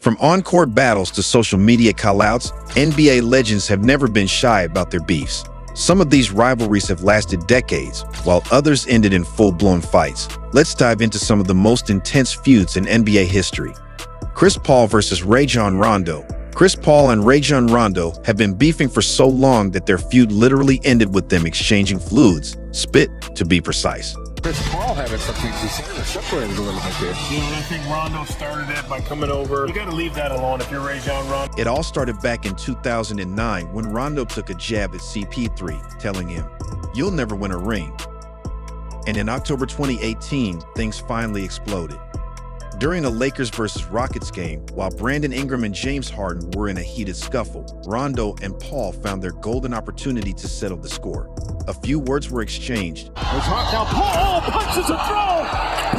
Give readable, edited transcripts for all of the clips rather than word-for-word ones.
From on-court battles to social media call-outs, NBA legends have never been shy about their beefs. Some of these rivalries have lasted decades, while others ended in full-blown fights. Let's dive into some of the most intense feuds in NBA history. Chris Paul versus Rajon Rondo. Chris Paul and Rajon Rondo have been beefing for so long that their feud literally ended with them exchanging fluids, spit to be precise. Chris Paul having something to say that separated a little bit there. And I think Rondo started that by coming over. You got to leave that alone if you're Rajon Rondo. It all started back in 2009 when Rondo took a jab at CP3, telling him, "You'll never win a ring." And in October 2018, things finally exploded. During a Lakers versus Rockets game, while Brandon Ingram and James Harden were in a heated scuffle, Rondo and Paul found their golden opportunity to settle the score. A few words were exchanged. It's hot now. Paul punches a throw.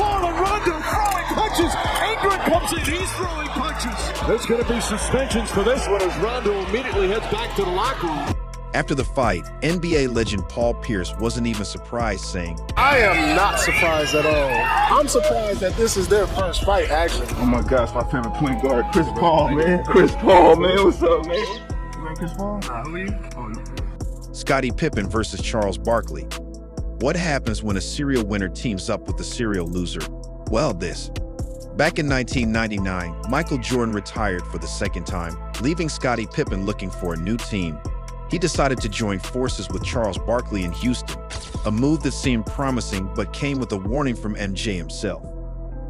Paul and Rondo throwing punches. Ingram comes in. He's throwing punches. There's going to be suspensions for this one as Rondo immediately heads back to the locker room. After the fight, NBA legend Paul Pierce wasn't even surprised, saying, I am not surprised at all. I'm surprised that this is their first fight, actually. Oh my gosh, my favorite point guard, Chris Paul, man. Chris Paul, man. What's up, man? You like Chris Paul? Who are you? Scottie Pippen versus Charles Barkley. What happens when a serial winner teams up with a serial loser? Well, this. Back in 1999, Michael Jordan retired for the second time, leaving Scottie Pippen looking for a new team. He decided to join forces with Charles Barkley in Houston, a move that seemed promising but came with a warning from MJ himself.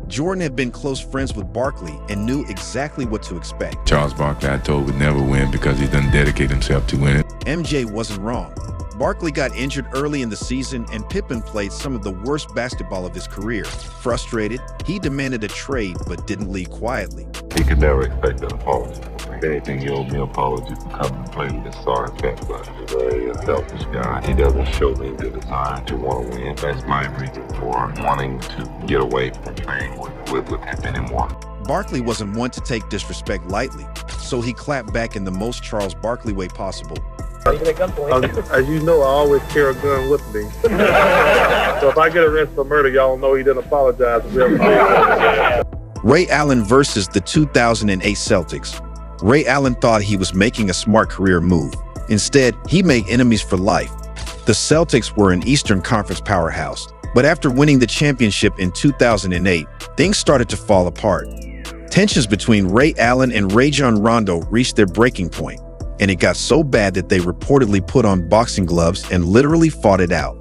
Jordan had been close friends with Barkley and knew exactly what to expect. Charles Barkley, I told, would never win because he doesn't dedicate himself to winning. MJ wasn't wrong. Barkley got injured early in the season and Pippen played some of the worst basketball of his career. Frustrated, he demanded a trade but didn't leave quietly. He could never expect an apology. If anything, he owed me an apology for coming and playing with this sorry fat, but he's a very selfish guy. He doesn't show me the desire to want to win. That's my reason for wanting to get away from playing with him anymore. Barkley wasn't one to take disrespect lightly, so he clapped back in the most Charles Barkley way possible. As you know, I always carry a gun with me. So if I get arrested for murder, y'all know he didn't apologize. Ray Allen versus the 2008 Celtics. Ray Allen thought he was making a smart career move. Instead, he made enemies for life. The Celtics were an Eastern Conference powerhouse, but after winning the championship in 2008, things started to fall apart. Tensions between Ray Allen and Rajon Rondo reached their breaking point, and it got so bad that they reportedly put on boxing gloves and literally fought it out.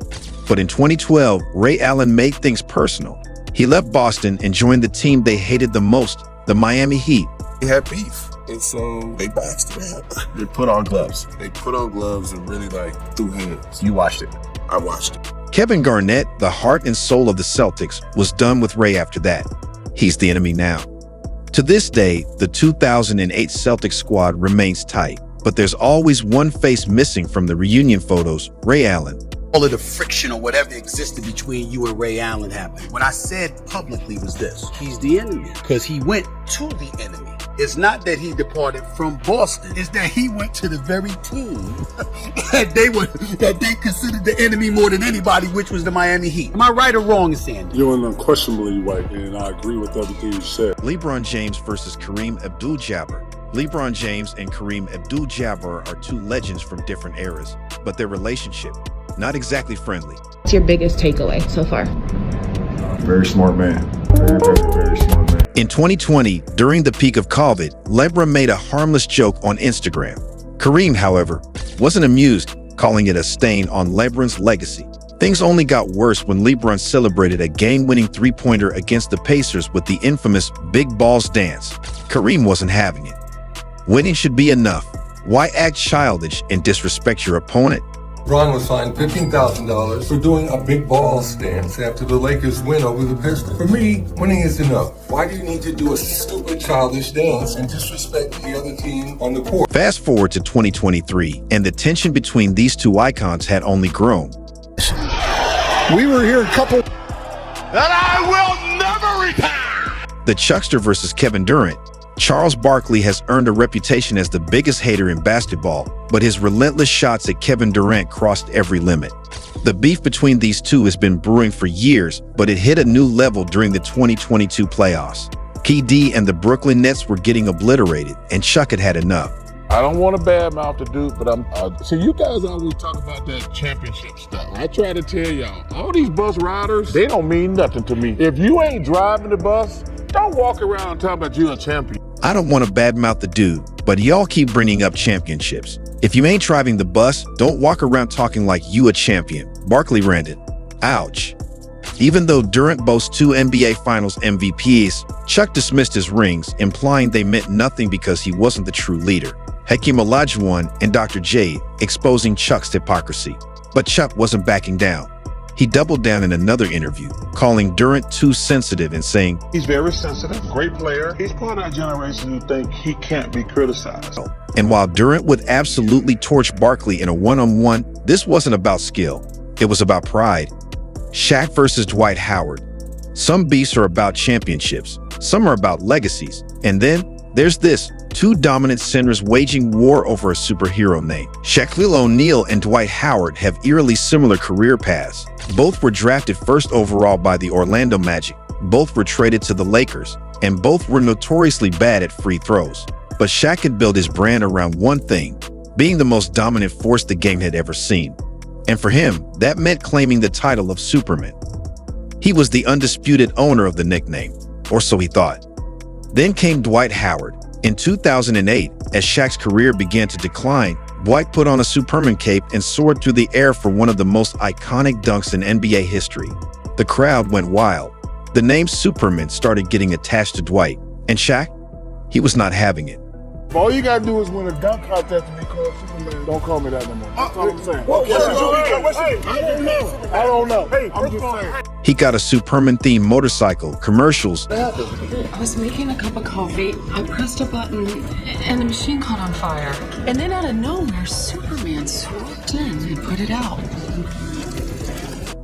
But in 2012, Ray Allen made things personal. He left Boston and joined the team they hated the most, the Miami Heat. They had beef, and so they boxed it out. They put on gloves. They put on gloves and really threw hands. You watched it. I watched it. Kevin Garnett, the heart and soul of the Celtics, was done with Ray after that. He's the enemy now. To this day, the 2008 Celtics squad remains tight, but there's always one face missing from the reunion photos, Ray Allen. All of the friction or whatever existed between you and Ray Allen happened. What I said publicly was this: he's the enemy because he went to the enemy. It's not that he departed from Boston. It's that he went to the very team that they considered the enemy more than anybody, which was the Miami Heat. Am I right or wrong, Sandy? You're unquestionably right, and I agree with everything you said. LeBron James versus Kareem Abdul-Jabbar. LeBron James and Kareem Abdul-Jabbar are two legends from different eras, but their relationship, not exactly friendly. What's your biggest takeaway so far? Very smart man. Very smart man. In 2020, during the peak of COVID, LeBron made a harmless joke on Instagram. Kareem, however, wasn't amused, calling it a stain on LeBron's legacy. Things only got worse when LeBron celebrated a game-winning three-pointer against the Pacers with the infamous Big Balls dance. Kareem wasn't having it. Winning should be enough. Why act childish and disrespect your opponent? Ron was fined $15,000 for doing a big ball stance after the Lakers win over the Pistons. For me, winning is enough. Why do you need to do a stupid, childish dance and disrespect the other team on the court? Fast forward to 2023, and the tension between these two icons had only grown. We were here a couple... And I will never retire! The Chuckster versus Kevin Durant. Charles Barkley has earned a reputation as the biggest hater in basketball, but his relentless shots at Kevin Durant crossed every limit. The beef between these two has been brewing for years, but it hit a new level during the 2022 playoffs. KD and the Brooklyn Nets were getting obliterated, and Chuck had had enough. I don't want to badmouth the dude, but see, you guys always talk about that championship stuff. I try to tell y'all, all these bus riders, they don't mean nothing to me. If you ain't driving the bus, don't walk around talking about you a champion. I don't want to badmouth the dude, but y'all keep bringing up championships. If you ain't driving the bus, don't walk around talking like you a champion. Barkley ranted. Ouch. Even though Durant boasts 2 NBA Finals MVPs, Chuck dismissed his rings, implying they meant nothing because he wasn't the true leader. Hakeem Olajuwon and Dr. J exposing Chuck's hypocrisy. But Chuck wasn't backing down. He doubled down in another interview, calling Durant too sensitive and saying, he's very sensitive, great player. He's part of that generation who think he can't be criticized. And while Durant would absolutely torch Barkley in a one-on-one, this wasn't about skill. It was about pride. Shaq versus Dwight Howard. Some beasts are about championships. Some are about legacies. And then there's this. 2 dominant centers waging war over a superhero name. Shaquille O'Neal and Dwight Howard have eerily similar career paths. Both were drafted first overall by the Orlando Magic. Both were traded to the Lakers, and both were notoriously bad at free throws. But Shaq had built his brand around one thing, being the most dominant force the game had ever seen. And for him, that meant claiming the title of Superman. He was the undisputed owner of the nickname, or so he thought. Then came Dwight Howard. In 2008, as Shaq's career began to decline, Dwight put on a Superman cape and soared through the air for one of the most iconic dunks in NBA history. The crowd went wild. The name Superman started getting attached to Dwight, and Shaq, he was not having it. All you gotta do is win a dunk contest to be called Superman. Don't call me that no more. That's all I'm saying. I don't know. Hey, I'm just saying. He got a Superman-themed motorcycle, commercials. I was making a cup of coffee. I pressed a button, and the machine caught on fire. And then out of nowhere, Superman swooped in and put it out.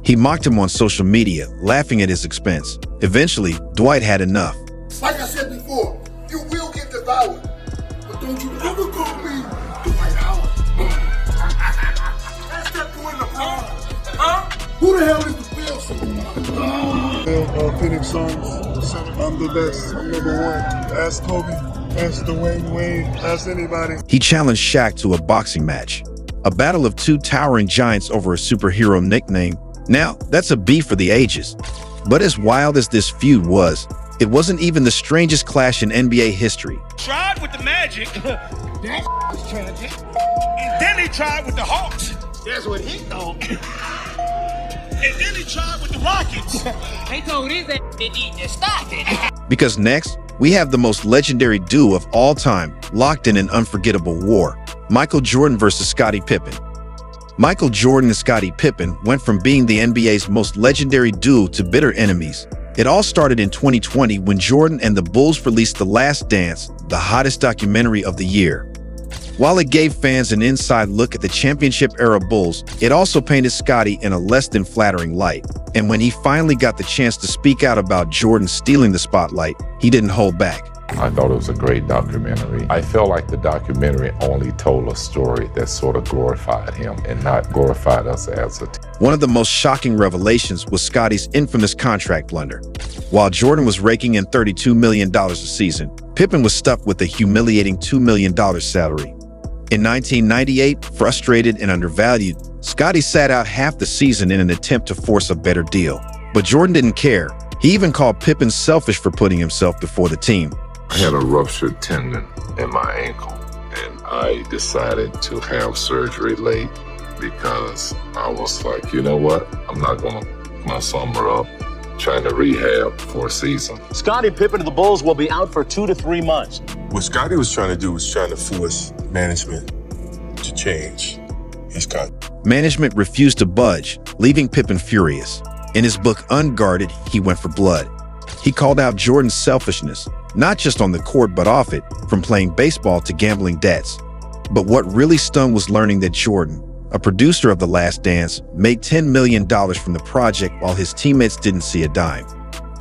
He mocked him on social media, laughing at his expense. Eventually, Dwight had enough. Like I said before, you will get devoured. But don't you ever call me Dwight Howard. That's not doing LeBron. Huh? Who the hell is the Bill Superman? Phoenix Suns, I'm the best, I'm #1. Ask Kobe, ask Dwayne Wade, ask anybody. He challenged Shaq to a boxing match. A battle of 2 towering giants over a superhero nickname. Now, that's a beef for the ages. But as wild as this feud was, it wasn't even the strangest clash in NBA history. Tried with the Magic. That was tragic. And then he tried with the Hawks. That's what he thought. And then he tried with the Rockets. They told his ass to eat and stop it. Because next, we have the most legendary duo of all time, locked in an unforgettable war. Michael Jordan versus Scottie Pippen. Michael Jordan and Scottie Pippen went from being the NBA's most legendary duo to bitter enemies. It all started in 2020 when Jordan and the Bulls released The Last Dance, the hottest documentary of the year. While it gave fans an inside look at the championship-era Bulls, it also painted Scottie in a less than flattering light. And when he finally got the chance to speak out about Jordan stealing the spotlight, he didn't hold back. I thought it was a great documentary. I felt like the documentary only told a story that sort of glorified him and not glorified us as a team. One of the most shocking revelations was Scottie's infamous contract blunder. While Jordan was raking in $32 million a season, Pippen was stuck with a humiliating $2 million salary. In 1998, frustrated and undervalued, Scottie sat out half the season in an attempt to force a better deal. But Jordan didn't care. He even called Pippen selfish for putting himself before the team. I had a ruptured tendon in my ankle, and I decided to have surgery late because I was like, you know what? I'm not going to put my summer up trying to rehab for a season. Scottie Pippen of the Bulls will be out for 2 to 3 months. What Scottie was trying to do was trying to force management to change his contract. Management refused to budge, leaving Pippen furious. In his book Unguarded, he went for blood. He called out Jordan's selfishness, not just on the court but off it, from playing baseball to gambling debts. But what really stung was learning that Jordan, a producer of The Last Dance, made $10 million from the project while his teammates didn't see a dime.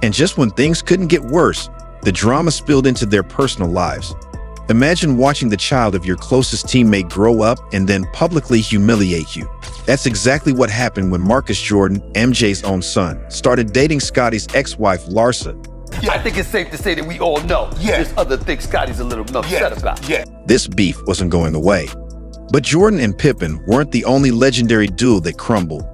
And just when things couldn't get worse, the drama spilled into their personal lives. Imagine watching the child of your closest teammate grow up and then publicly humiliate you. That's exactly what happened when Marcus Jordan, MJ's own son, started dating Scottie's ex-wife, Larsa. I think it's safe to say that we all know there's other things Scotty's a little upset about. This beef wasn't going away. But Jordan and Pippen weren't the only legendary duo that crumbled.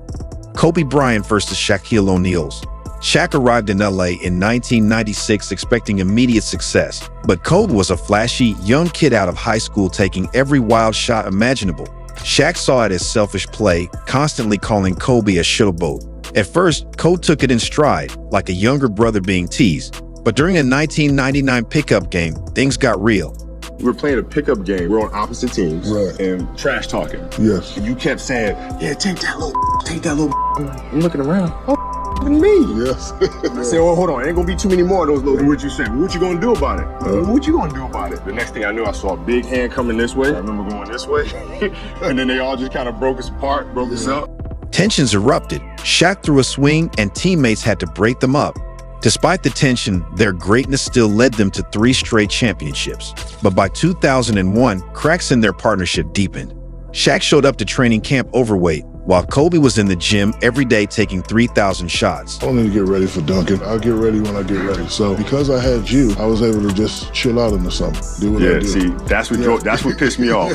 Kobe Bryant versus Shaquille O'Neal's. Shaq arrived in LA in 1996 expecting immediate success, but Kobe was a flashy, young kid out of high school taking every wild shot imaginable. Shaq saw it as selfish play, constantly calling Kobe a showboat. At first, Kobe took it in stride, like a younger brother being teased. But during a 1999 pickup game, things got real. We were playing a pickup game. We're on opposite teams and trash talking. Yes. And you kept saying, yeah, take that little. I'm looking around. Oh, me. Yes. I said, oh, hold on. Ain't gonna be too many more of those little. What you saying? What you gonna do about it? What you gonna do about it? The next thing I knew, I saw a big hand coming this way. I remember going this way. And then they all just kind of broke us apart, broke us up. Tensions erupted. Shaq threw a swing and teammates had to break them up. Despite the tension, their greatness still led them to 3 straight championships. But by 2001, cracks in their partnership deepened. Shaq showed up to training camp overweight, while Kobe was in the gym every day taking 3,000 shots. I don't need to get ready for dunking. I'll get ready when I get ready. So because I had you, I was able to just chill out in the summer. Do what I do. See, that's what pissed me off.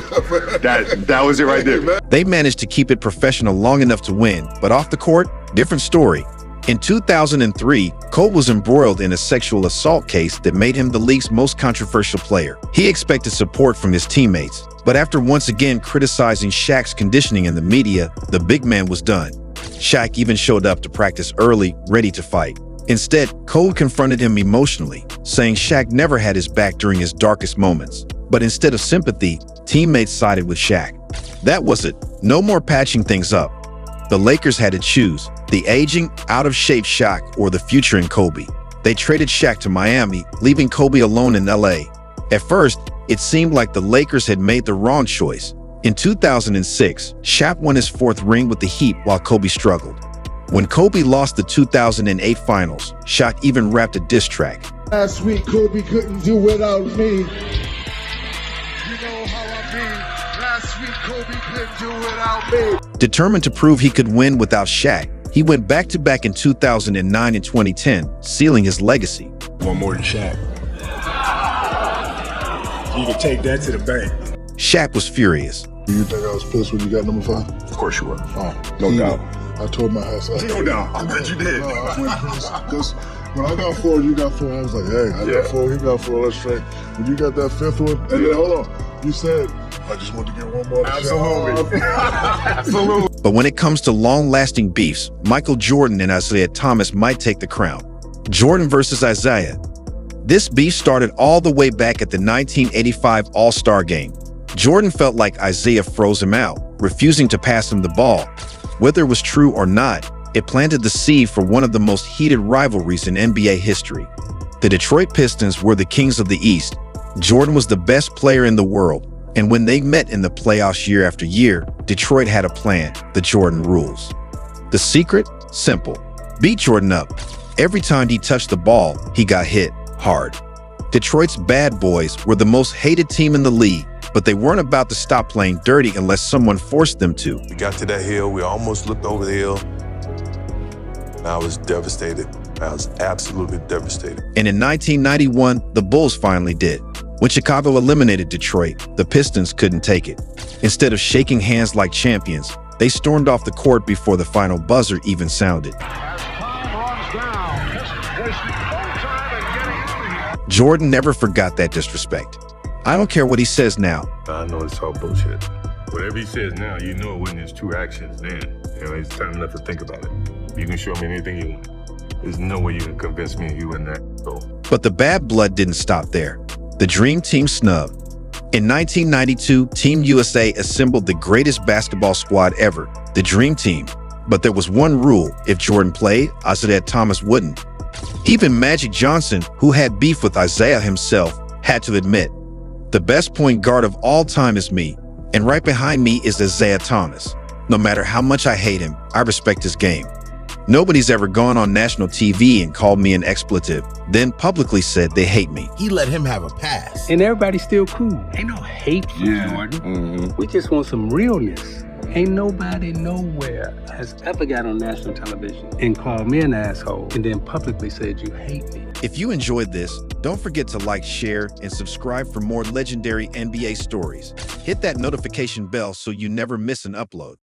That was it right there. They managed to keep it professional long enough to win, but off the court, different story. In 2003, Kobe was embroiled in a sexual assault case that made him the league's most controversial player. He expected support from his teammates, but after once again criticizing Shaq's conditioning in the media, the big man was done. Shaq even showed up to practice early, ready to fight. Instead, Kobe confronted him emotionally, saying Shaq never had his back during his darkest moments. But instead of sympathy, teammates sided with Shaq. That was it. No more patching things up. The Lakers had to choose, the aging, out-of-shape Shaq or the future in Kobe. They traded Shaq to Miami, leaving Kobe alone in LA. At first, it seemed like the Lakers had made the wrong choice. In 2006, Shaq won his 4th ring with the Heat while Kobe struggled. When Kobe lost the 2008 finals, Shaq even rapped a diss track. Last week, Kobe couldn't do without me. You know how I mean. Last week, Kobe couldn't do without me. Determined to prove he could win without Shaq, he went back-to-back in 2009 and 2010, sealing his legacy. One more than Shaq. You can take that to the bank. Shaq was furious. Do you think I was pissed when you got number 5? Of course you were. No doubt. I told my house. No doubt. I bet you did. No, I went because when I got 4, you got 4. I was like, hey, I got 4, he got 4. Let's trade. When you got that 5th one, and then hold on, you said, I just want to get one more. Absolutely. Absolutely. But when it comes to long-lasting beefs, Michael Jordan and Isaiah Thomas might take the crown. Jordan versus Isaiah. This beef started all the way back at the 1985 All-Star Game. Jordan felt like Isaiah froze him out, refusing to pass him the ball. Whether it was true or not, it planted the seed for one of the most heated rivalries in NBA history. The Detroit Pistons were the kings of the East. Jordan was the best player in the world, and when they met in the playoffs year after year, Detroit had a plan, the Jordan rules. The secret? Simple. Beat Jordan up. Every time he touched the ball, he got hit hard. Detroit's bad boys were the most hated team in the league, but they weren't about to stop playing dirty unless someone forced them to. We got to that hill, we almost looked over the hill, and I was devastated. I was absolutely devastated. And in 1991, the Bulls finally did. When Chicago eliminated Detroit, the Pistons couldn't take it. Instead of shaking hands like champions, they stormed off the court before the final buzzer even sounded. Jordan never forgot that disrespect. I don't care what he says now. I know it's all bullshit. Whatever he says now, you know it wasn't his true actions then. You know, it's time enough to think about it. You can show me anything you want. There's no way you can convince me he wasn't that. So. But the bad blood didn't stop there. The Dream Team snubbed. In 1992, Team USA assembled the greatest basketball squad ever, the Dream Team. But there was one rule: if Jordan played, Isaiah Thomas wouldn't. Even Magic Johnson, who had beef with Isaiah himself, had to admit, the best point guard of all time is me, and right behind me is Isaiah Thomas. No matter how much I hate him, I respect his game. Nobody's ever gone on national TV and called me an expletive, then publicly said they hate me. He let him have a pass. And everybody's still cool. Ain't no hate for Jordan. We just want some realness. Ain't nobody nowhere has ever got on national television and called me an asshole and then publicly said you hate me. If you enjoyed this, don't forget to like, share, and subscribe for more legendary NBA stories. Hit that notification bell so you never miss an upload.